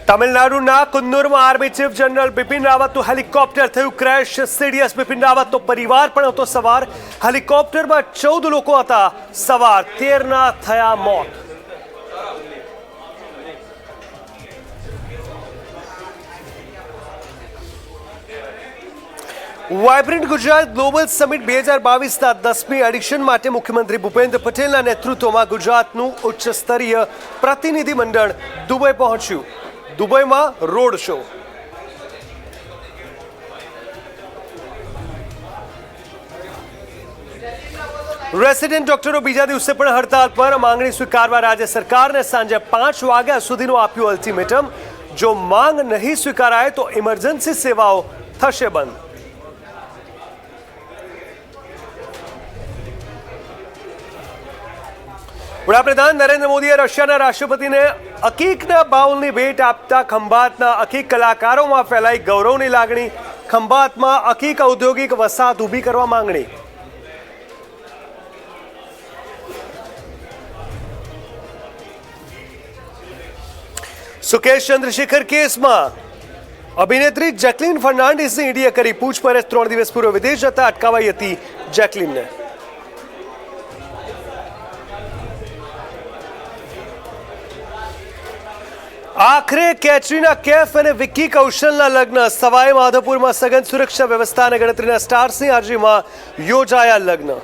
તમિલનાડુના કુન્નુરમાં army chief general Bipin રાવતનું હેલિકોપ્ટર થયું ક્રેશ. સીડીએસ બિપિન રાવતનો પરિવાર પણ હતો સવાર. હેલિકોપ્ટરમાં 14 લોકો હતા સવાર, 13ના થયા મોત. વાઇબ્રન્ટ ગુજરાત ગ્લોબલ સમિટ 2022ના 10મી એડિશન માટે મુખ્યમંત્રી ભૂપેન્દ્ર પટેલના નેતૃત્વમાં ગુજરાતનું ઉચ્ચ સ્તરીય પ્રતિનિધિ મંડળ દુબઈ પહોંચ્યું. દુબઈમાં રોડ શો. રેસિડેન્ટ ડોક્ટરો બીજા દિવસે પણ હડતાલ પર. માંગણી સ્વીકારવા રાજ્ય સરકારને સાંજે 5 વાગ્યા સુધીનું આપ્યું અલ્ટિમેટમ. જો માંગ નહીં સ્વીકારાય તો ઇમરજન્સી સેવાઓ થશે બંધ. વડાપ્રધાન નરેન્દ્ર મોદીએ રશિયાના રાષ્ટ્રપતિને અકીકના બાઉલની ભેટ આપતા ખંભાતના અકીક કલાકારોમાં ફેલાઈ ગૌરવની લાગણી. ખંભાતમાં અકીક ઔદ્યોગિક વસાહત ઊભી કરવા માંગણી. સુકેશ ચંદ્રશેખર કેસમાં અભિનેત્રી જેકલિન ફર્નાન્ડિસની ઈડીએ કરી પૂછપરછ. 3 દિવસ પૂર્વે વિદેશ જતા અટકાવાઈ હતી જેકલિનને. આખરે કેટરીના કૈફ અને વિક્કી કૌશલના લગ્ન. સવાઈ માધોપુરમાં સઘન સુરક્ષા વ્યવસ્થા અને ગણતરીના સ્ટાર્સની હાજરીમાં યોજાયા લગ્ન.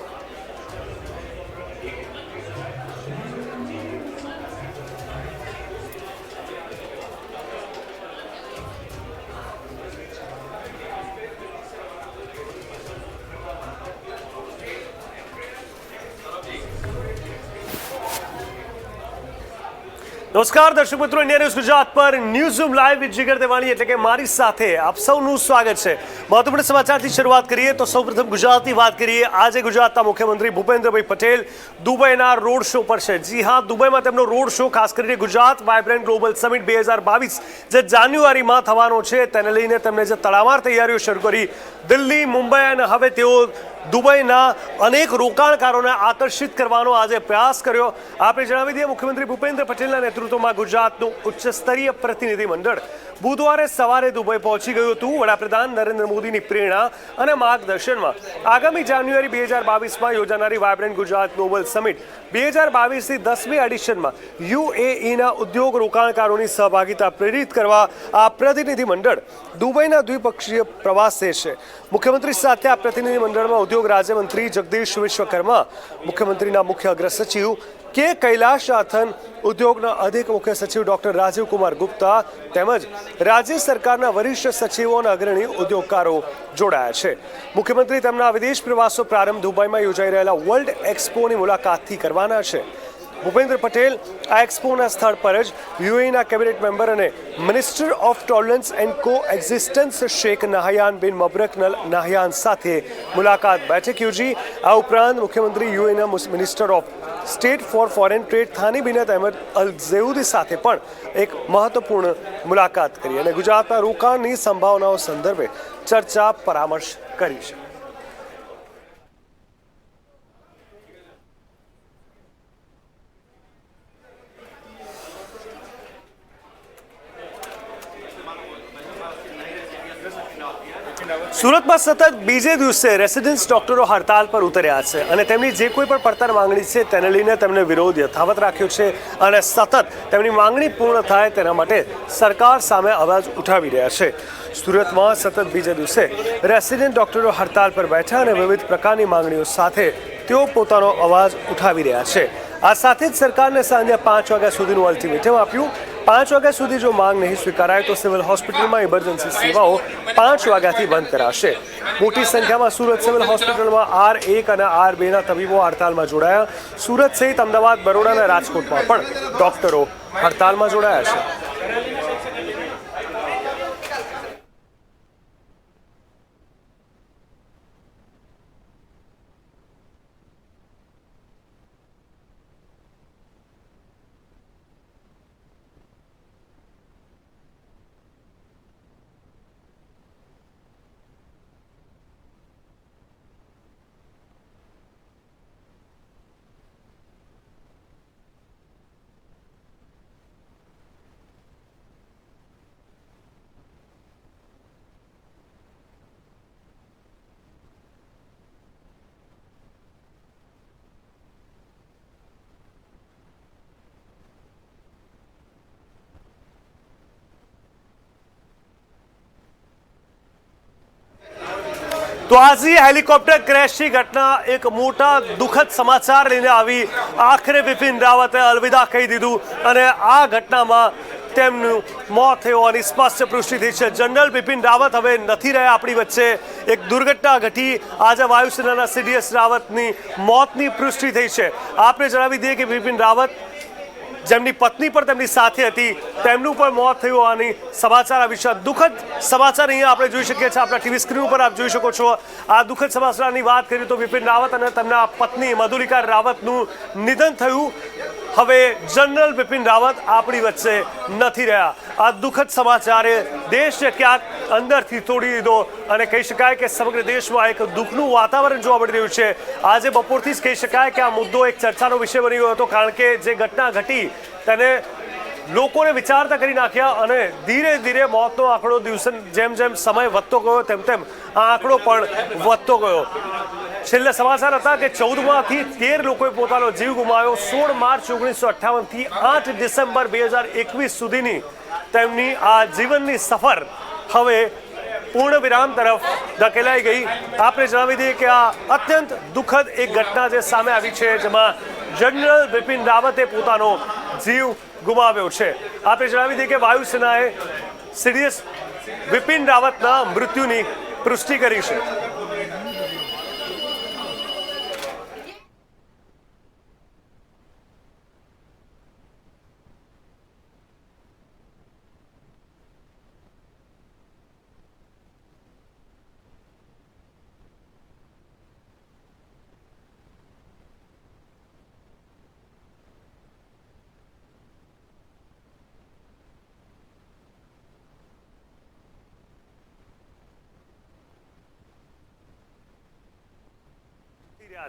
નમસ્કાર દર્શક મિત્રો, ઇન્ડિયા ન્યૂઝ ગુજરાત પર ન્યૂઝ લાઈવ વિથ જીગર દેવાણી એટલે કે મારી સાથે આપ સૌનું સ્વાગત છે. મહત્વપૂર્ણ સમાચારથી શરૂઆત કરીએ તો સૌપ્રથમ ગુજરાતની વાત કરીએ. આજે ગુજરાતના મુખ્યમંત્રી ભૂપેન્દ્રભાઈ પટેલ દુબઈના રોડ શો પર છે. જી હા, દુબઈમાં તેમનો રોડ શો ખાસ કરીને ગુજરાત વાઇબ્રન્ટ ગ્લોબલ સમિટ 2022 જે જાન્યુઆરીમાં થવાનો છે તેને લઈને તેમણે જે તડામાર તૈયારીઓ શરૂ કરી. દિલ્હી, મુંબઈ અને હવે તેઓ દુબઈના અનેક રોકાણકારોને આકર્ષિત કરવાનો આજે પ્રયાસ કર્યો. આપણે જણાવી દઈએ, મુખ્યમંત્રી ભૂપેન્દ્ર પટેલના નેતૃત્વમાં ગુજરાતનું ઉચ્ચ સ્તરીય પ્રતિનિધિ મંડળ બુધવારે સવારે દુબઈ પહોંચી ગયું હતું. વડાપ્રધાન નરેન્દ્ર મોદીની પ્રેરણા અને માર્ગદર્શનમાં આગામી જાન્યુઆરી 2022માં યોજાનારી વાઇબ્રન્ટ ગુજરાત ગ્લોબલ સમિટ 2022ની 10મી એડિશનમાં યુએઈના ઉદ્યોગ રોકાણકારોની સહભાગિતા પ્રેરિત કરવા આ પ્રતિનિધિ મંડળ દુબઈના દ્વિપક્ષીય પ્રવાસે છે. મુખ્યમંત્રી સાથે આ પ્રતિનિધિ મંડળમાં ઉદ્યોગ રાજ્યમંત્રી જગદીશ વિશ્વકર્મા, મુખ્યમંત્રીના મુખ્ય અગ્ર સચિવ કે કૈલાશનાથન, ઉદ્યોગના અધિક મુખ્ય સચિવ ડોક્ટર રાજીવ કુમાર ગુપ્તા તેમજ રાજ્ય સરકારના વરિષ્ઠ સચિવો અને અગ્રણી ઉદ્યોગકારો જોડાયા છે. મુખ્યમંત્રી તેમના વિદેશ પ્રવાસો પ્રારંભ દુબઈમાં યોજાઈ રહેલા વર્લ્ડ એક્સપોની મુલાકાતથી કરવાના છે. ભૂપેન્દ્ર પટેલ આ એક્સપોના સ્થળ પર જ યુએઈના કેબિનેટ મેમ્બર અને મિનિસ્ટર ઓફ ટોલરન્સ એન્ડ કો એક્ઝિસ્ટન્સ શેખ નાહયાન બિન મબરક નાહયાન સાથે મુલાકાત બેઠક યોજી. આ ઉપરાંત મુખ્યમંત્રી યુએઈના minister of state for foreign trade Thani bin Ahmed Al Zeyoudi સાથે પણ એક મહત્વપૂર્ણ મુલાકાત કરી અને ગુજરાતના રોકાણની સંભાવનાઓ સંદર્ભે ચર્ચા પરામર્શ કરી છે. સુરતમાં સતત બીજે દિવસે રેસિડેન્સ ડોક્ટરો હડતાલ પર ઉતર્યા છે અને તેમની જે કોઈ પણ પડતર માંગણી છે તેને લઈને તેમણે વિરોધ યથાવત રાખ્યો છે અને સતત તેમની માંગણી પૂર્ણ થાય તેના માટે સરકાર સામે અવાજ ઉઠાવી રહ્યા છે. સુરતમાં સતત બીજા દિવસે રેસિડેન્ટ ડોક્ટરો હડતાલ પર બેઠા અને વિવિધ પ્રકારની માંગણીઓ સાથે તેઓ પોતાનો અવાજ ઉઠાવી રહ્યા છે. આ સાથે જ સરકારને સાંજે 5 વાગ્યા સુધીનું અલ્ટિમેટમ આપ્યું. 5 વાગ્યા સુધી જો માંગ નહીં સ્વીકારાય તો સિવિલ હોસ્પિટલમાં ઇમરજન્સી સેવાઓ 5 વાગ્યાથી બંધ કરાશે. મોટી સંખ્યામાં સુરત સિવિલ હોસ્પિટલમાં R1 અને R2ના તબીબો હડતાલમાં જોડાયા. સુરત સહિત અમદાવાદ, બરોડા અને રાજકોટમાં પણ ડોક્ટરો હડતાલમાં જોડાયા છે. તો આજે હેલિકોપ્ટર ક્રેશની ઘટના એક મોટા દુઃખદ સમાચાર લઈને આવી। આખરે બિપિન રાવતે અલવિદા કહી દીધું અને આ ઘટનામાં તેમનું મોત થયોની સ્પષ્ટ પુષ્ટિ થઈ છે। જનરલ બિપિન રાવત હવે નથી રહ્યા આપણી વચ્ચે। એક દુર્ઘટના ઘટી આજે વાયુસેનાના CDS રાવતની મોતની પુષ્ટિ થઈ છે। આપણે જણાવી દઈએ કે બિપિન રાવત જેમની પત્ની પણ તેમની સાથે હતી તેમનું પણ મોત થયું હોવાની સમાચાર આવી છે। દુઃખદ સમાચાર અહીંયા આપણે જોઈ શકીએ છીએ। આપણા ટીવી સ્ક્રીન ઉપર આપ જોઈ શકો છો। આ દુઃખદ સમાચારની વાત કરીએ તો બિપિન રાવત અને તેમના પત્ની મધુલિકા રાવતનું નિધન થયું। હવે જનરલ બિપિન રાવત આપણી વચ્ચે નથી રહ્યા। આ દુઃખદ સમાચારે દેશને ક્યાંક અંદરથી તોડી દીધો અને કહી શકાય કે સમગ્ર દેશમાં એક દુઃખનું વાતાવરણ જોવા મળી રહ્યું છે। આજે બપોરથી જ કહી શકાય કે આ મુદ્દો એક ચર્ચાનો વિષય બની ગયો હતો, કારણ કે જે ઘટના ઘટી તેને લોકોને વિચારતા કરી નાખ્યા અને ધીરે ધીરે મોતનો આંકડો દિવસે જેમ જેમ સમય વધતો ગયો તેમ તેમ આ આંકડો પણ વધતો ગયો। છેલ્લા સમાચાર હતા કે 14માંથી 13 લોકોએ પોતાનો જીવ ગુમાવ્યો। 16 માર્ચ 1958થી 8 ડિસેમ્બર 2021 સુધીની તેમની આ જીવનની સફર હવે પૂર્ણ વિરામ તરફ ધકેલાઈ ગઈ। આપણે જણાવી દઈએ કે આ અત્યંત દુઃખદ એક ઘટના જે સામે આવી છે, જેમાં જનરલ બિપિન રાવતે પોતાનો જીવ ગુમાવ્યો છે। આપણે જણાવી દઈએ કે વાયુસેનાએ CDS બિપિન રાવતના મૃત્યુની પુષ્ટિ કરી છે।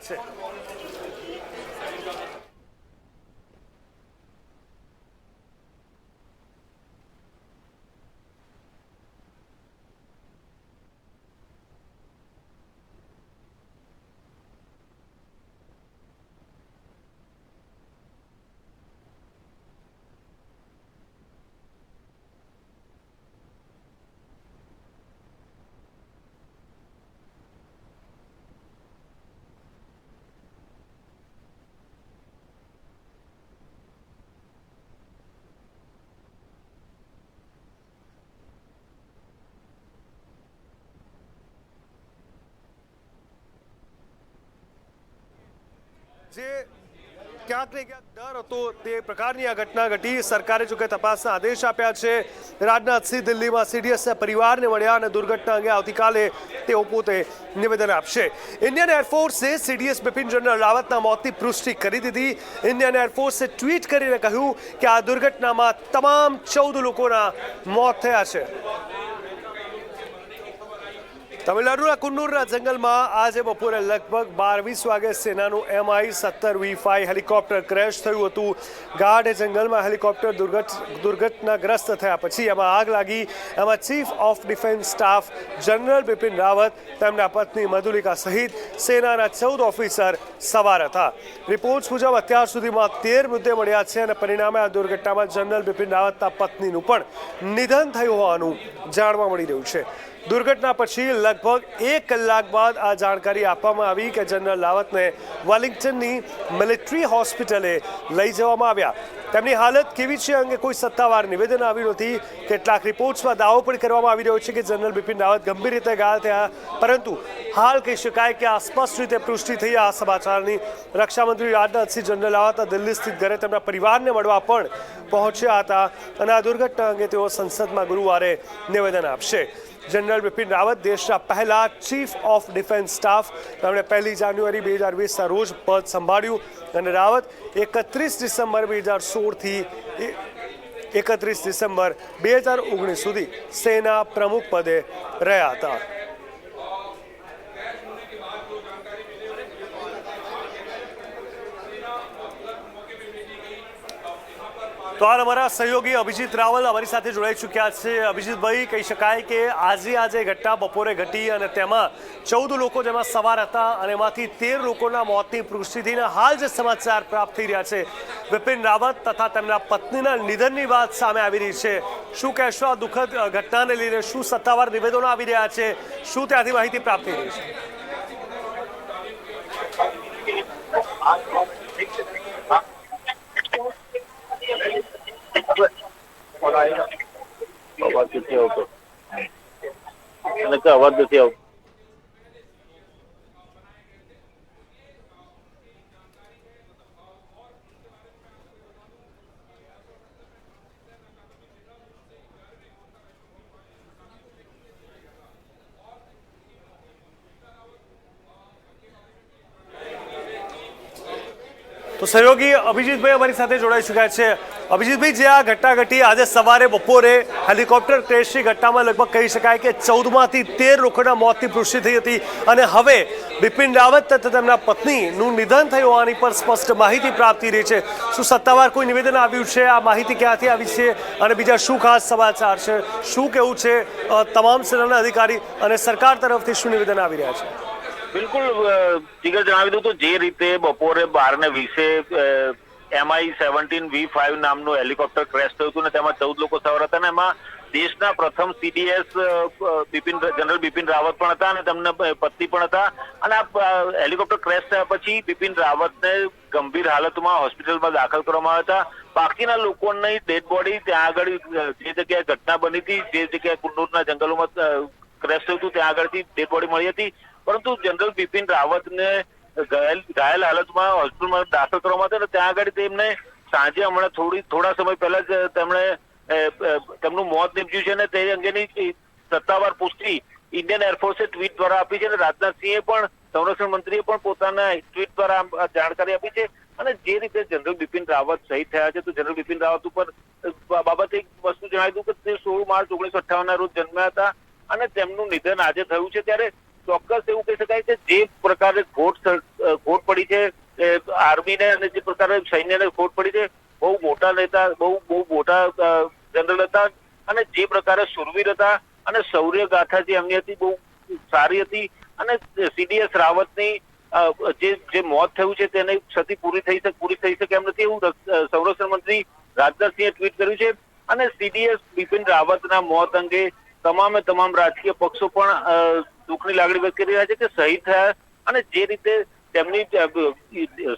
છે જે ક્યાંક ને ક્યાંક ડર હતો તે પ્રકારની આ ઘટના ઘટી। સરકારે જો કે તપાસના આદેશ આપ્યા છે। રાજનાથસિંહ દિલ્હીમાં CDSના પરિવારને મળ્યા અને દુર્ઘટના અંગે આવતીકાલે તેઓ પોતે નિવેદન આપશે। ઇન્ડિયન એરફોર્સે CDS બિપિન જનરલ રાવતના મોતની પુષ્ટિ કરી દીધી। ઇન્ડિયન એરફોર્સે ટ્વીટ કરીને કહ્યું કે આ દુર્ઘટનામાં તમામ 14 લોકોના મોત થયા છે। તમિલનાડુના કુન્નુરના જંગલમાં આજે બપોરે લગભગ 12:20 વાગે સેનાનું Mi-17V5 હેલિકોપ્ટર ક્રેશ થયું હતું। ગાઢ જંગલમાં હેલિકોપ્ટર દુર્ઘટનાગ્રસ્ત થયા પછી એમાં આગ લાગી। એમાં chief of defence staff general Bipin Rawat, તેમના પત્ની મધુલિકા સહિત સેનાના 14 ઓફિસર સવાર હતા। રિપોર્ટ્સ મુજબ અત્યાર સુધીમાં 13 મૃતદેહ મળ્યા છે અને પરિણામે આ દુર્ઘટનામાં જનરલ બિપિન રાવતના પત્નીનું પણ નિધન થયું હોવાનું જાણવા મળી રહ્યું છે। દુર્ઘટના પછી લગભગ 1 કલાક બાદ આ જાણકારી આપવામાં આવી કે જનરલ રાવતને વેલિંગ્ટનની મિલિટરી હોસ્પિટલે લઈ જવામાં આવ્યા। તેમની હાલત કેવી છે અંગે કોઈ સત્તાવાર નિવેદન આવ્યું નથી। કેટલાક રિપોર્ટ્સમાં દાવો પણ કરવામાં આવી રહ્યો છે કે જનરલ બિપિન રાવત ગંભીર રીતે ઘાયલ થયા, પરંતુ હાલ કહી શકાય કે આ સ્પષ્ટ રીતે પુષ્ટિ થઈ આ સમાચારની। રક્ષામંત્રી રાજનાથસિંહ જનરલ રાવતના દિલ્હી સ્થિત ઘરે તેમના પરિવારને મળવા પણ પહોંચ્યા હતા અને આ દુર્ઘટના અંગે તેઓ સંસદમાં ગુરુવારે નિવેદન આપશે। જનરલ બિપિન રાવત દેશના પહેલા ચીફ ઓફ ડિફેન્સ સ્ટાફ, તેમણે 1 જાન્યુઆરી 2020ના રોજ પદ સંભાળ્યું અને રાવત 31 ડિસેમ્બર 2016થી 31 ડિસેમ્બર 2019 સુધી સેના પ્રમુખ પદે રહ્યા હતા। તો આ અમારા સહયોગી અભિજીત રાવલ અમારી સાથે જોડાઈ ચૂક્યા છે। અભિજીતભાઈ, કહી શકાય કે આજે ઘટના બપોરે ઘટી અને તેમાં 14 લોકો જેમાં સવાર હતા અને એમાંથી 13 લોકોના મોતની પુષ્ટિ થઈને હાલ જે સમાચાર પ્રાપ્ત થઈ રહ્યા છે, બિપિન રાવત તથા તેમના પત્નીના નિધનની વાત સામે આવી રહી છે, શું કહેશો આ દુઃખદ ઘટનાને લઈને? શું સત્તાવાર નિવેદનો આવી રહ્યા છે? શું ત્યાંથી માહિતી પ્રાપ્ત થઈ રહી છે? અવાજ નથી આવતો. તો સહયોગી અભિજીતભાઈ અમારી સાથે જોડાઈ ચૂક્યા છે. અભિજીતભાઈ, જે આ ઘટના ઘટી આજે સવારે બપોરે હેલિકોપ્ટર ક્રેશની ઘટનામાં લગભગ કહી શકાય કે 14માંથી 13 લોકોના મોતની પુષ્ટિ થઈ હતી અને હવે બિપિન રાવત તથા તેમના પત્નીનું નિધન થયું હોવાની પર સ્પષ્ટ માહિતી પ્રાપ્ત થઈ રહી છે. શું સત્તાવાર કોઈ નિવેદન આવ્યું છે? આ માહિતી ક્યાંથી આવી છે અને બીજા શું ખાસ સમાચાર છે? શું કહેવું છે તમામ સેનાના અધિકારી અને સરકાર તરફથી શું નિવેદન આવી રહ્યા છે? બિલકુલ જીગર જણાવી દઉં તો જે રીતે બપોરે 12:20 MI-17V5 નામનું હેલિકોપ્ટર ક્રેશ થયું હતું ને તેમાં 14 લોકો સવાર હતા ને એમાં દેશના પ્રથમ CDS જનરલ બિપિન રાવત પણ હતા અને તેમના પત્ની પણ હતા. અને આ હેલિકોપ્ટર ક્રેશ થયા પછી બિપિન રાવતને ગંભીર હાલતમાં હોસ્પિટલમાં દાખલ કરવામાં આવ્યા હતા. બાકીના લોકોની ડેડ બોડી ત્યાં આગળ જે જગ્યાએ ઘટના બની હતી, જે જગ્યાએ કુન્નૂરના જંગલોમાં ક્રેશ થયું હતું, ત્યાં આગળથી ડેડ બોડી મળી હતી. પરંતુ જનરલ બિપિન રાવતને ઘાયલ હાલતમાં હોસ્પિટલમાં દાખલ કરવામાં હતા. ત્યાં આગળ તેમને સાંજે હમણાં થોડા સમય પહેલા જ તેમનું મોત નીપજ્યું છે અને તે અંગેની સત્તાવાર પુષ્ટિ ઇન્ડિયન એરફોર્સે ટ્વીટ દ્વારા આપી છે અને રાજનાથસિંહે પણ, સંરક્ષણ મંત્રીએ પણ પોતાના ટ્વીટ દ્વારા જાણકારી આપી છે. અને જે રીતે જનરલ બિપિન રાવત શહીદ થયા છે, તો જનરલ બિપિન રાવત ઉપર બાબતે એક વસ્તુ જણાવી દઉં કે તે 16 માર્ચ 1958 રોજ જન્મ્યા હતા અને તેમનું નિધન આજે થયું છે. ત્યારે ચોક્કસ એવું કહી શકાય કે જે પ્રકારે ખોટ પડી છે આર્મીને અને જે પ્રકારે સૈન્યને ખોટ પડી છે, બહુ મોટા નેતા, બહુ મોટા જનરલ હતા અને જે પ્રકારે શુરવીર હતા અને શૌર્ય ગાથા જે એમની હતી બહુ સારી હતી. અને CDS રાવતની જે મોત થયું છે તેને ક્ષતિ પૂરી થઈ શકે એમ નથી, એવું સંરક્ષણ મંત્રી રાજનાથસિંહે ટ્વીટ કર્યું છે. અને CDS બિપિન રાવતના મોત અંગે તમામ રાજકીય પક્ષો પણ દુઃખની લાગણી વ્યક્ત કરી રહ્યા છે કે શહીદ થયા અને જે રીતે તેમની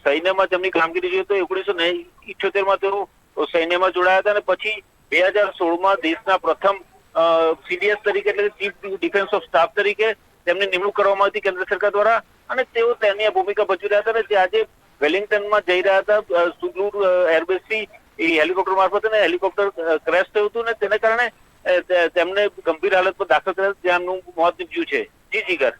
સૈન્યમાં તેમની કામગીરી જોઈએ તો 1978માં તેઓ સૈન્યમાં જોડાયા હતા અને પછી 2016માં દેશના પ્રથમ CDS તરીકે એટલે ચીફ ડિફેન્સ ઓફ સ્ટાફ તરીકે તેમની નિમણૂક કરવામાં આવી કેન્દ્ર સરકાર દ્વારા અને તેઓ તેની ભૂમિકા ભજવી રહ્યા હતા. અને તે આજે વેલિંગ્ટનમાં જઈ રહ્યા હતા સુગ્રુર એરબેઝથી હેલિકોપ્ટર મારફત અને હેલિકોપ્ટર ક્રેશ થયું હતું અને તેને કારણે તેમને ગંભીર હાલતમાં દાખલ કર્યા જ્યાંનું મોત નીપજ્યું છે. જી જીગર.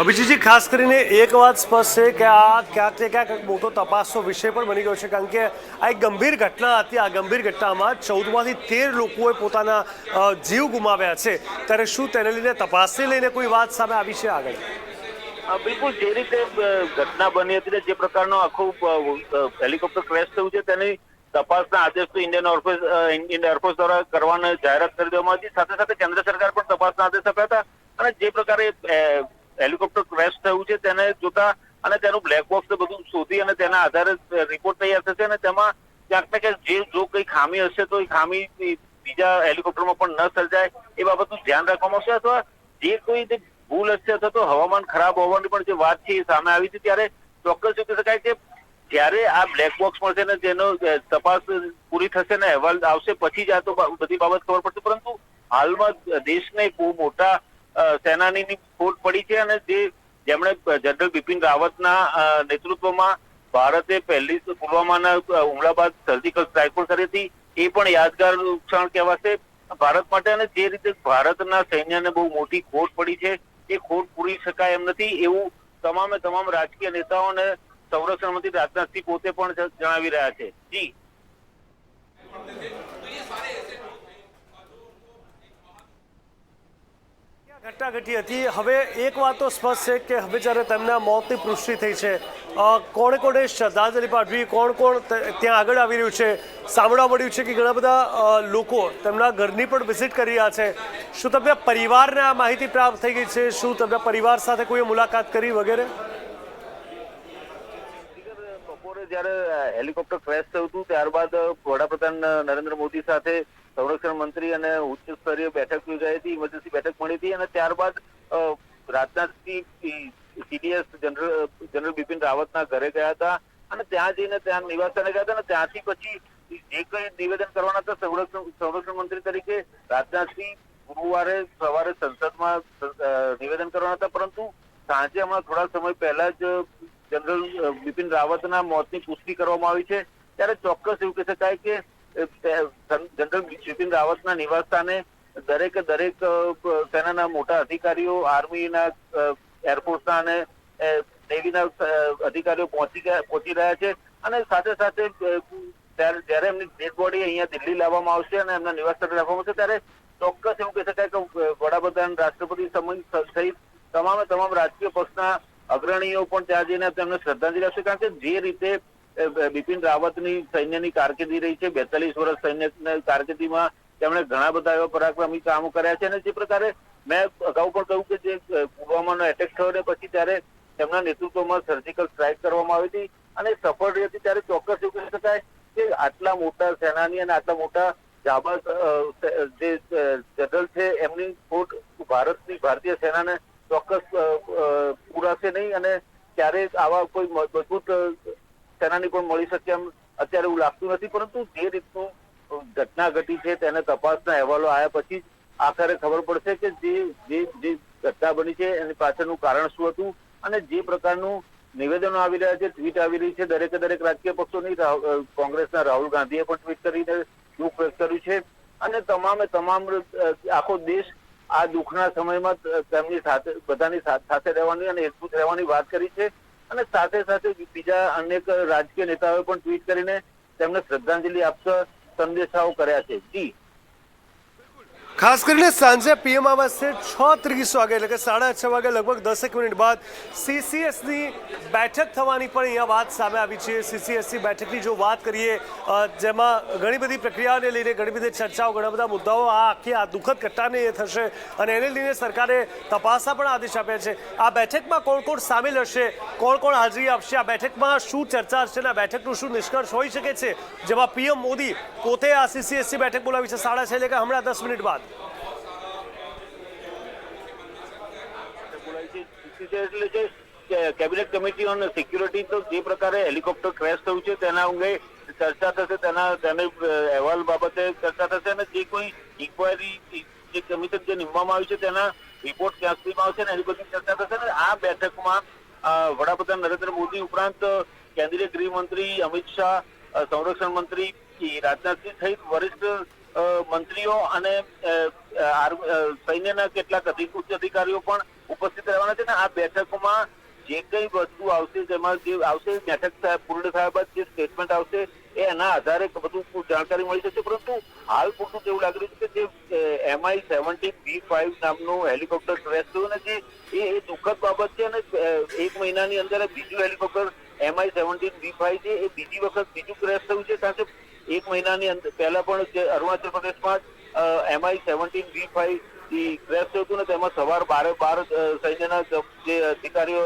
અભિજીતજી, ખાસ કરીને એક વાત સ્પષ્ટ છે કે આ ક્યાંક ને ક્યાંક મોટો તપાસનો વિષય પણ બની ગયો છે, કારણ કે આ એક ગંભીર ઘટના હતી. આ ગંભીર ઘટનામાં 14માંથી 13 લોકોએ પોતાના જીવ ગુમાવ્યા છે. ત્યારે શું તેને લઈને તપાસને લઈને કોઈ વાત સામે આવી છે આગળ? બિલકુલ, જે રીતે ઘટના બની હતી ને જે પ્રકારનો આખું હેલિકોપ્ટર ક્રેશ થયું છે તેની તપાસના આદેશ તો ઇન્ડિયન એરફોર્સ દ્વારા કરવાની જાહેરાત કરી દેવામાં આવી. સાથે સાથે કેન્દ્ર સરકાર પણ તપાસના આદેશ આપ્યા હતા અને જે પ્રકારે હેલિકોપ્ટર ક્રેશ થયું છે તેને જોતા અને તેનું બ્લેક બોક્સ બધું શોધી અને તેના આધારે રિપોર્ટ તૈયાર થશે અને તેમાં ક્યાંક ને ક્યાંક જો કઈ ખામી હશે તો એ ખામી બીજા હેલિકોપ્ટરમાં પણ ન સર્જાય એ બાબતનું ધ્યાન રાખવામાં આવશે. અથવા જે કોઈ ભૂલ હશે અથવા તો હવામાન ખરાબ હોવાની પણ જે વાત છે એ સામે આવી હતી ત્યારે ચોક્કસ એવું કહી શકાય કે જ્યારે આ બ્લેક બોક્સ મળશે ને તેનો તપાસ પૂરી થશે ને અહેવાલ આવશે પછી જ આ તો બધી બાબત ખબર પડશે. પરંતુ હાલમાં દેશને બહુ મોટા સેનાનીની ખોટ પડી છે અને જેમણે જનરલ બિપિન રાવતના નેતૃત્વમાં ભારતે પહેલી પુલવામાના હુમલા બાદ સર્જિકલ સ્ટ્રાઇક પણ કરી હતી, એ પણ યાદગાર ક્ષણ કહેવાશે ભારત માટે. અને જે રીતે ભારતના સૈન્યને બહુ મોટી ખોટ પડી છે એ ખોટ પૂરી શકાય એમ નથી એવું તમામ રાજકીય નેતાઓ અને સંરક્ષણ મંત્રી રાજનાથસિંહ પોતે પણ જણાવી રહ્યા છે. જી ઘટના ઘટી હતી. હવે એક વાત તો સ્પષ્ટ છે કે હવે જ્યારે તેમના મોતની પુષ્ટિ થઈ છે, કોણે શ્રદ્ધાંજલિ પાઠવી, કોણ ત્યાં આગળ આવી રહ્યું છે? સાંભળવા મળ્યું છે કે ઘણા બધા લોકો તેમના ઘરની પણ વિઝિટ કરી રહ્યા છે. શું તમને પરિવારને આ માહિતી પ્રાપ્ત થઈ ગઈ છે? શું તેમના પરિવાર સાથે કોઈ મુલાકાત કરી વગેરે? જ્યારે હેલિકોપ્ટર ક્રેશ થયું હતું ત્યારબાદ વડાપ્રધાન નરેન્દ્ર મોદી સાથે સંરક્ષણ મંત્રી અને ઉચ્ચ સ્તરીય બેઠક યોજાઈ હતી, ઇમરજન્સી બેઠક મળી હતી અને ત્યારબાદ રાજનાથસિંહ સીડીએસ જનરલ બિપિન રાવતના ઘરે ગયા હતા અને ત્યાં જઈને ત્યાં નિવાસસ્થાને ગયા હતા અને ત્યાંથી પછી જે કઈ નિવેદન કરવાના હતા સંરક્ષણ મંત્રી તરીકે રાજનાથસિંહ ગુરુવારે સવારે સંસદમાં નિવેદન કરવાના હતા, પરંતુ સાંજે હમણાં થોડા સમય પહેલા જ જનરલ બિપિન રાવતના મોતની પુષ્ટિ કરવામાં આવી છે. ત્યારે ચોક્કસ એવું કહી શકાય કે જનરલ બિપિન રાવતના નિવાસસ્થાને દરેક સેનાના મોટા અધિકારીઓ, આર્મીના, એરફોર્સના અને નેવીના અધિકારીઓ પહોંચી રહ્યા છે અને સાથે સાથે જ્યારે એમની ડેડ બોડી અહીંયા દિલ્હી લાવવામાં આવશે અને એમના નિવાસ સ્થળે લાવવામાં આવશે ત્યારે ચોક્કસ એવું કહી શકાય કે વડાપ્રધાન, રાષ્ટ્રપતિ સહિત તમામ રાજકીય પક્ષના અગ્રણીઓ પણ ત્યાં જઈને તેમને શ્રદ્ધાંજલિ આપશે. કારણ કે જે રીતે બિપિન રાવતની સૈન્યની કારકિર્દી રહી છે, 42 વર્ષ સૈન્યની કારકિર્દીમાં તેમણે ઘણા બધા એવા પરાક્રમી કામો કર્યા છે અને જે પ્રકારે મેં અગાઉ પણ કહ્યું કે જે પુલવામાનો એટેક થયો ને પછી ત્યારે તેમના નેતૃત્વમાં સર્જિકલ સ્ટ્રાઇક કરવામાં આવી હતી અને સફળ રહી હતી, ત્યારે ચોક્કસ એવું કહી શકાય કે આટલા મોટા સેનાની અને આટલા મોટા જાબાઝ જે જનરલ છે એમની ખોટ ભારતીય સેનાને ચોક્કસ પૂરાશે નહીં અને ક્યારેક આવા કોઈ મજબૂત સેનાની પણ મળી શકે એમ અત્યારે એવું લાગતું નથી. પરંતુ જે રીતનું ઘટના ઘટી છે તેને તપાસના અહેવાલો આવ્યા પછી આખરે ખબર પડશે કે જે ઘટના બની છે એની પાછળનું કારણ શું હતું અને જે પ્રકારનું નિવેદનો આવી રહ્યા છે, ટ્વીટ આવી રહી છે દરેક રાજકીય પક્ષોની, કોંગ્રેસના રાહુલ ગાંધીએ પણ ટ્વીટ કરીને દુઃખ વ્યક્ત કર્યું છે અને તમામ આખો દેશ આ દુઃખના સમયમાં તેમની સાથે બધાની સાથે રહેવાની અને એકજૂથ રહેવાની વાત કરી છે અને સાથે સાથે બીજા અનેક રાજકીય નેતાઓએ પણ ટ્વીટ કરીને તેમને શ્રદ્ધાંજલિ આપતા સંદેશાઓ કર્યા છે. જી, ખાસ કરીને સાંજે પીએમ આવાસથી 6:30 વાગે એટલે કે 6:30 વાગે લગભગ 10 મિનિટ બાદ સીસીએસની બેઠક થવાની પણ અહીંયા વાત સામે આવી છે. સીસીએસની બેઠકની જો વાત કરીએ જેમાં ઘણી બધી પ્રક્રિયાઓને લઈને ઘણી બધી ચર્ચાઓ, ઘણા બધા મુદ્દાઓ આ દુઃખદ ઘટનાને થશે અને એને લઈને સરકારે તપાસના પણ આદેશ આપ્યા છે. આ બેઠકમાં કોણ કોણ સામેલ હશે, કોણ હાજરી આપશે, આ બેઠકમાં શું ચર્ચા હશે અને આ બેઠકનું શું નિષ્કર્ષ હોઈ શકે છે, જેમાં પીએમ મોદી પોતે આ સીસીએસની બેઠક બોલાવી છે 6:30 એટલે કે હમણાં 10 મિનિટ બાદ. કેબિનેટ કમિટી ઓન સિક્યુરિટી તો જે પ્રકારે હેલિકોપ્ટર ક્રેશ થયું છે તેના અંગે ચર્ચા થશે, તેને અહેવાલ બાબતે ચર્ચા થશે અને જે કોઈ ઇન્કવાયરી જે કમિશન જે નિમવામાં આવ્યું છે તેના રિપોર્ટ ક્યાં સુધીમાં આવશે ને એની બધી ચર્ચા થશે અને આ બેઠકમાં વડાપ્રધાન નરેન્દ્ર મોદી ઉપરાંત કેન્દ્રીય ગૃહમંત્રી અમિત શાહ, સંરક્ષણ મંત્રી રાજનાથસિંહ સહિત વરિષ્ઠ મંત્રીઓ અને સૈન્યના કેટલાક ઉચ્ચ અધિકારીઓ પણ ઉપસ્થિત રહેવાના છે. આ બેઠકમાં જે કઈ વસ્તુ આવશે, જેમાં જે આવશે બેઠક પૂર્ણ થયા બાદ જે સ્ટેટમેન્ટ આવશે એના આધારે બધું જાણકારી મળી શકશે. પરંતુ હાલ પૂરતું એવું લાગી રહ્યું છે કે જે MI-17 V5 નામનું હેલિકોપ્ટર ક્રેશ થયું અને જે એ દુઃખદ બાબત છે અને 1 મહિનાની અંદર બીજું હેલિકોપ્ટર MI-17 V5 છે એ બીજી વખત બીજું ક્રેશ થયું છે. કારણ કે 1 મહિનાની અંદર પહેલા પણ અરુણાચલ પ્રદેશમાં MI-17 V5 ક્રેશ થયું હતું ને તેમાં સવાર 12 સૈન્યના જે અધિકારીઓ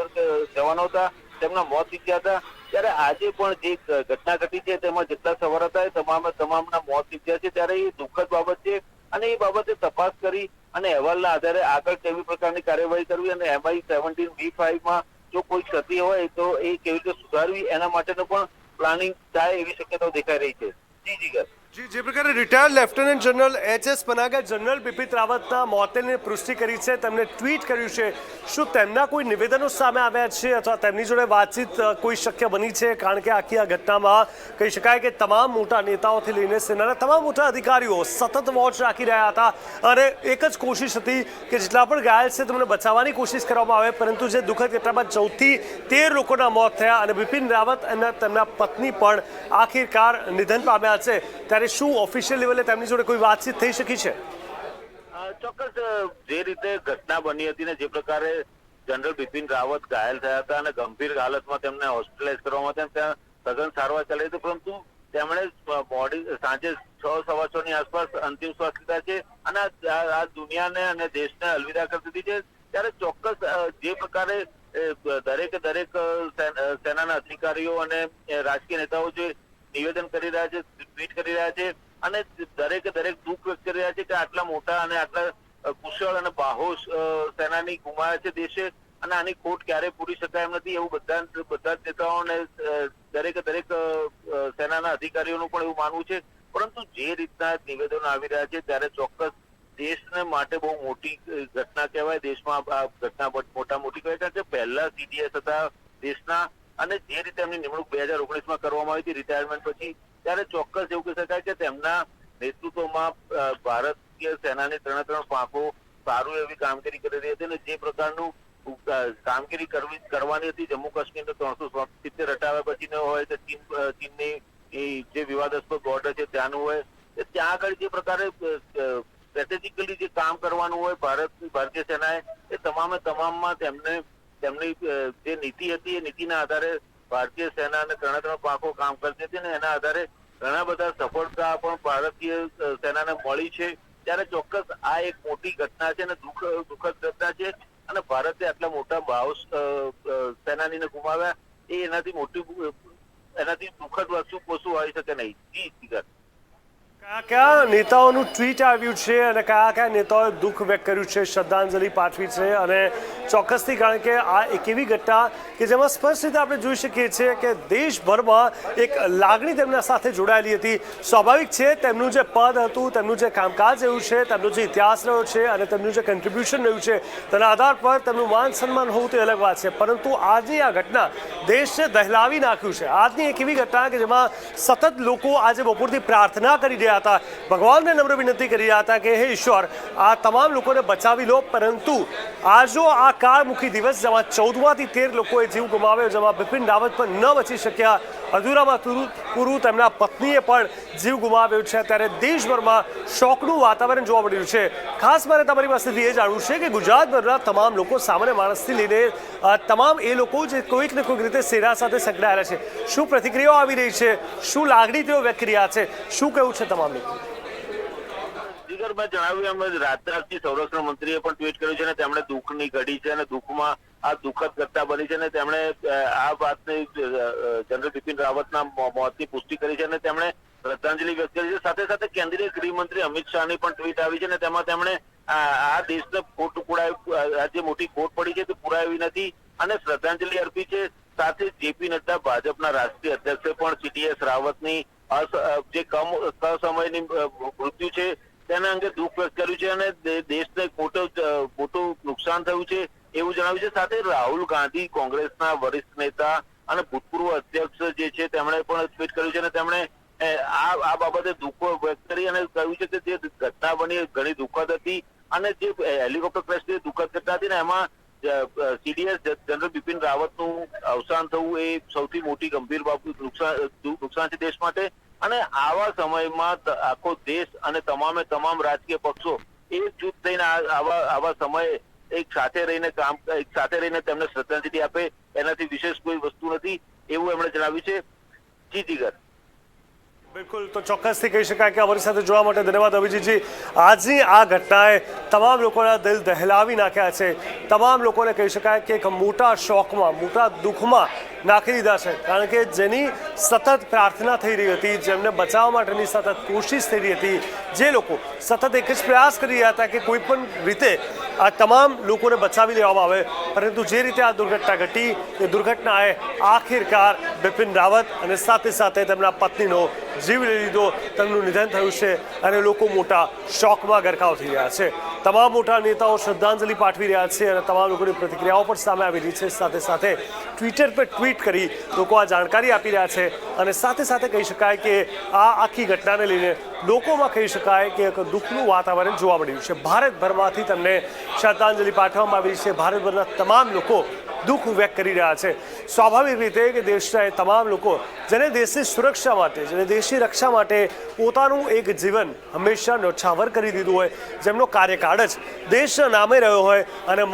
જવાનો હતા તેમના મોત નીપજ્યા હતા. ત્યારે આજે પણ જે ઘટના ઘટી છે તેમાં જેટલા સવાર હતા એ તમામના મોત નીપજ્યા છે. ત્યારે એ દુઃખદ બાબત છે અને એ બાબતે તપાસ કરી અને અહેવાલના આધારે આગળ કેવી પ્રકારની કાર્યવાહી કરવી અને MI-17 V5માં જો કોઈ ક્ષતિ હોય તો એ કેવી રીતે સુધારવી એના માટેનું પણ પ્લાનિંગ થાય એવી શક્યતાઓ દેખાઈ રહી છે. જી જીગર. જે પ્રકારે રિટાયર્ડ લેફ્ટનન્ટ જનરલ HS પનાગે જનરલ બિપિન રાવતના મોતની પુષ્ટિ કરી છે, તેમને ટ્વીટ કર્યું છે, શું તેમના કોઈ નિવેદનો સામે આવ્યા છે અથવા તેમની જોડે વાતચીત કોઈ શક્ય બની છે? કારણ કે આખી આ ઘટનામાં કહી શકાય કે તમામ મોટા નેતાઓથી લઈને સેનાના તમામ મોટા અધિકારીઓ સતત વોચ રાખી રહ્યા હતા અને એક જ કોશિશ હતી કે જેટલા પણ ઘાયલ છે તેમને બચાવવાની કોશિશ કરવામાં આવે. પરંતુ જે દુઃખદ ઘટનામાં 14 થી 13 લોકોના મોત થયા અને બિપિન રાવત અને તેમના પત્ની પણ આખિરકાર નિધન પામ્યા છે. ત્યારે શું ઓફિશિયલ લેવલે તેમની જોડે કોઈ વાતચીત થઈ શકી છે? ચોક્કસ જે રીતે ઘટના બની હતી ને જે પ્રકારે જનરલ બિપિન રાવત ઘાયલ થયા હતા અને ગંભીર હાલતમાં તેમને હોસ્પિટલાઇઝ કરવામાં આવ્યા, ત્યાં સઘન સારવાર ચાલી હતી, પરંતુ તેમણે બોડી સાંજે 6:15 ની આસપાસ અંતિમ શ્વાસ લીધા છે અને આ દુનિયાને અને દેશને અલવિદા કરી દીધી છે. ત્યારે ચોક્કસ જે પ્રકારે દરેક સેનાના અધિકારીઓ અને રાજકીય નેતાઓ જે નિવેદન કરી રહ્યા છે, ટ્વીટ કરી રહ્યા છે અને દરેક દુઃખ વ્યક્ત કરી રહ્યા છે કે આટલા મોટા અને આટલા કુશળ અને બાહોશ સેનાની ગુમાવ્યા છે દેશે અને આની ખોટ ક્યારે પૂરી શકાય એમ નથી, એવું બધા જ નેતાઓ અને દરેક સેનાના અધિકારીઓનું પણ એવું માનવું છે. પરંતુ જે રીતના નિવેદનો આવી રહ્યા છે ત્યારે ચોક્કસ દેશને માટે બહુ મોટી ઘટના કહેવાય. દેશમાં આ ઘટના મોટી કહેવાય, કારણ કે પહેલા સીડીએસ હતા દેશના અને જે રીતે એમની નિમણૂક 2019માં કરવામાં આવી હતી રિટાયરમેન્ટ પછી, ત્યારે ચોક્કસ એવું કહી શકાય કે તેમના નેતૃત્વમાં ભારતીય સેનાની ત્રણ પાંખો સારું એવી કામગીરી કરી રહી હતી અને જે પ્રકારનું કામગીરી કરવાની હતી જમ્મુ કાશ્મીરને 370 હટાવ્યા પછી હોય કે ચીનની જે વિવાદાસ્પદ બોર્ડર છે ત્યાંનું હોય, ત્યાં આગળ જે પ્રકારે સ્ટ્રેટેજિકલી જે કામ કરવાનું હોય ભારતીય સેનાએ, એ તમામમાં તેમની જે નીતિ હતી એ નીતિના આધારે ભારતીય સેના અને ત્રણ પાંખો કામ કરતી હતી અને એના આધારે ઘણા બધા સફળતા પણ ભારતીય સેનાને મળી છે. ત્યારે ચોક્કસ આ એક મોટી ઘટના છે અને દુઃખદ ઘટના છે અને ભારતે આટલા મોટા બાહોશ સેનાનીને ગુમાવ્યા એ એનાથી દુઃખદ વસ્તુ કશું હોઈ શકે નહીં. જી જીગર, કયા નેતાઓનું ટ્વીટ આવ્યું છે અને કયા નેતાઓએ દુઃખ વ્યક્ત કર્યું છે, શ્રદ્ધાંજલિ પાઠવી છે અને ચોક્કસથી, કારણ કે આ એક એવી ઘટના કે જેમાં સ્પષ્ટ રીતે આપણે જોઈ શકીએ છીએ કે દેશભરમાં એક લાગણી તેમના સાથે જોડાયેલી હતી. સ્વાભાવિક છે, તેમનું જે પદ હતું, તેમનું જે કામકાજ રહ્યું છે, તેમનો જે ઇતિહાસ રહ્યો છે અને તેમનું જે કન્ટ્રીબ્યુશન રહ્યું છે તેના આધાર પર તેમનું માન સન્માન હોવું તે અલગ વાત છે. પરંતુ આજની આ ઘટના દેશને દહેલાવી નાખ્યું છે. આજની એક એવી ઘટના કે જેમાં સતત લોકો આજે બપોરથી પ્રાર્થના કરી રહ્યા હતા, ભગવાનને નમ્ર વિનંતી કરી રહ્યા હતા કે હે ઈશ્વર, આ તમામ લોકોને બચાવી લો. પરંતુ આજો આ કાળમુખી દિવસ જેમાં 14માંથી 13 લોકોએ જીવ ગુમાવ્યો, જેમાં બિપિન રાવત પણ ન બચી શક્યા, અધૂરામાં પૂરું તેમના પત્નીએ પણ જીવ ગુમાવ્યો છે, ત્યારે દેશભરમાં શોકનું વાતાવરણ જોવા મળ્યું છે. ખાસ મારે તમારી પાસેથી એ જાણવું છે કે ગુજરાતભરના તમામ લોકો, સામાન્ય માણસથી લઈને તમામ એ લોકો જે કોઈક ને કોઈક રીતે સેના સાથે સંકળાયેલા છે, શું પ્રતિક્રિયાઓ આવી રહી છે, શું લાગણી તેઓ વ્યક્ત કરી રહ્યા છે, શું કહેવું છે તમામ લોકો? જીગર, મેં જણાવ્યું એમ રાજનાથજી સંરક્ષણ મંત્રીએ પણ ટ્વીટ કર્યું છે અને તેમણે દુઃખની ઘડી છે અને દુઃખમાં આ દુઃખદ ઘટના બની છે અને તેમણે આ વાતની જનરલ બિપિન રાવતના મોતની પુષ્ટિ કરી છે અને તેમણે શ્રદ્ધાંજલિ વ્યક્ત કરી છે. સાથે સાથે કેન્દ્રીય ગૃહમંત્રી અમિત શાહની પણ ટ્વીટ આવી છે અને તેમાં તેમણે આ દેશને આ જે મોટી ખોટ પડી છે તે પુરાવી નથી અને શ્રદ્ધાંજલિ અર્પી છે. સાથે જેપી નડ્ડા, ભાજપના રાષ્ટ્રીય અધ્યક્ષે પણ સીડીએસ રાવતની જે સમયની મૃત્યુ છે તેના અંગે દુઃખ વ્યક્ત કર્યું છે અને દેશને મોટું નુકસાન થયું છે એવું જણાવ્યું છે. સાથે રાહુલ ગાંધી, કોંગ્રેસના વરિષ્ઠ નેતા અને ભૂતપૂર્વ અધ્યક્ષ જે છે તેમણે પણ ટ્વીટ કર્યું છે અને તેમણે આ બાબતે દુઃખ વ્યક્ત કરી અને કહ્યું છે કે જે ઘટના બની ઘણી દુઃખદ હતી અને જે હેલિકોપ્ટર ક્રેશ દુઃખદ ઘટના હતી ને એમાં સીડીએસ જનરલ બિપિન રાવતનું અવસાન થવું એ સૌથી મોટી ગંભીર નુકસાન છે દેશ માટે. અને આવા સમયમાં આખો દેશ અને તમામ રાજકીય પક્ષો એકજૂથ થઈને આવા સમયે એક સાથે રહીને તેમને શ્રદ્ધાંજલિ આપે એનાથી વિશેષ કોઈ વસ્તુ નથી એવું એમણે જણાવ્યું છે. જી જીગર, બિલકુલ, તો ચોક્કસથી કહી શકાય કે અમારી સાથે જોવા માટે ધન્યવાદ અભિજીતજી. આજની આ ઘટનાએ તમામ લોકોના દિલ દહેલાવી નાખ્યા છે. તમામ લોકોને કહી શકાય કે એક મોટા શોકમાં, મોટા દુઃખમાં નાખી દીધા છે, કારણ કે જેની સતત પ્રાર્થના થઈ રહી હતી, જેમને બચાવવા માટેની સતત કોશિશ થઈ રહી હતી, જે લોકો સતત એક જ પ્રયાસ કરી રહ્યા હતા કે કોઈ પણ રીતે આ તમામ લોકોને બચાવી લેવામાં આવે, પરંતુ જે રીતે આ દુર્ઘટના ઘટી એ દુર્ઘટનાએ આખિરકાર બિપિન રાવત અને સાથે સાથે તેમના પત્નીનો જીવ લઈ લીધો, તેમનું નિધન થયું છે અને લોકો મોટા શોકમાં ગરકાવ થઈ રહ્યા છે. તમામ મોટા નેતાઓ શ્રદ્ધાંજલિ પાઠવી રહ્યા છે અને તમામ લોકોની પ્રતિક્રિયાઓ પણ સામે આવી રહી છે. સાથે સાથે ટ્વિટર પર ટ્વીટ કરી લોકો આ જાણકારી આપી રહ્યા છે અને સાથે સાથે કહી શકાય કે આ આખી ઘટનાને લઈને લોકોમાં કહી શકાય કે એક દુઃખનું વાતાવરણ જોવા મળ્યું છે. ભારતભરમાંથી તેમને શ્રદ્ધાંજલિ પાઠવવામાં આવી છે. ભારતભરના તમામ લોકો દુઃખ વ્યક્ત કરી રહ્યા છે. સ્વાભાવિક રીતે કે દેશના તમામ લોકો જેને દેશની સુરક્ષા માટે, જેને દેશની રક્ષા માટે પોતાનું એક જીવન હંમેશા ન્યોછાવર કરી દીધું હોય, જેમનો કાર્યકાળ જ દેશના નામે રહ્યો હોય અને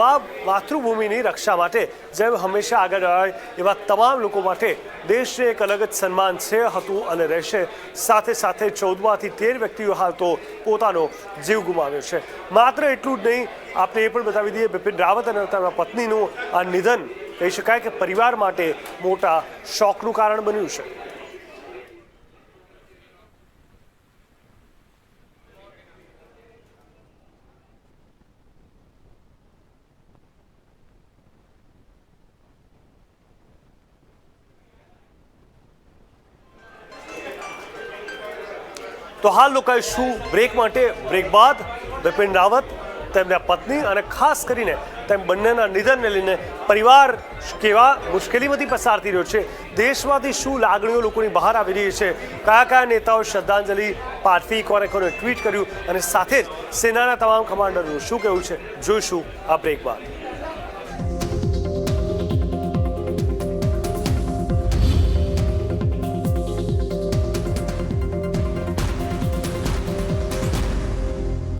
માતૃભૂમિની રક્ષા માટે જેમ હંમેશા આગળ રહ્યા હોય, એવા તમામ લોકો માટે દેશને એક અલગ જ સન્માન છે, હતું અને રહેશે. સાથે સાથે 14માંથી 13 વ્યક્તિઓ હાલ તો પોતાનો જીવ ગુમાવ્યો છે. માત્ર એટલું જ નહીં, આપણે એ પણ બતાવી દઈએ બિપિન રાવત અને તેમના પત્નીનું આ નિધન કહી શકાય કે પરિવાર માટે મોટા શોકનું કારણ બન્યું છે. તો હાલ લોકોએ શું બ્રેક બાદ બિપિન રાવત, તેમના પત્ની અને ખાસ કરીને તેમ બંનેના નિધનને લઈને પરિવાર કેવા મુશ્કેલીમાંથી પસાર થઈ રહ્યો છે, દેશમાંથી શું લાગણીઓ લોકોની બહાર આવી રહી છે, કયા નેતાઓ શ્રદ્ધાંજલિ પાઠવી, કોને ટ્વીટ કર્યું અને સાથે જ સેનાના તમામ કમાન્ડરનું શું કહેવું છે, જોઈશું આ બ્રેક બાદ.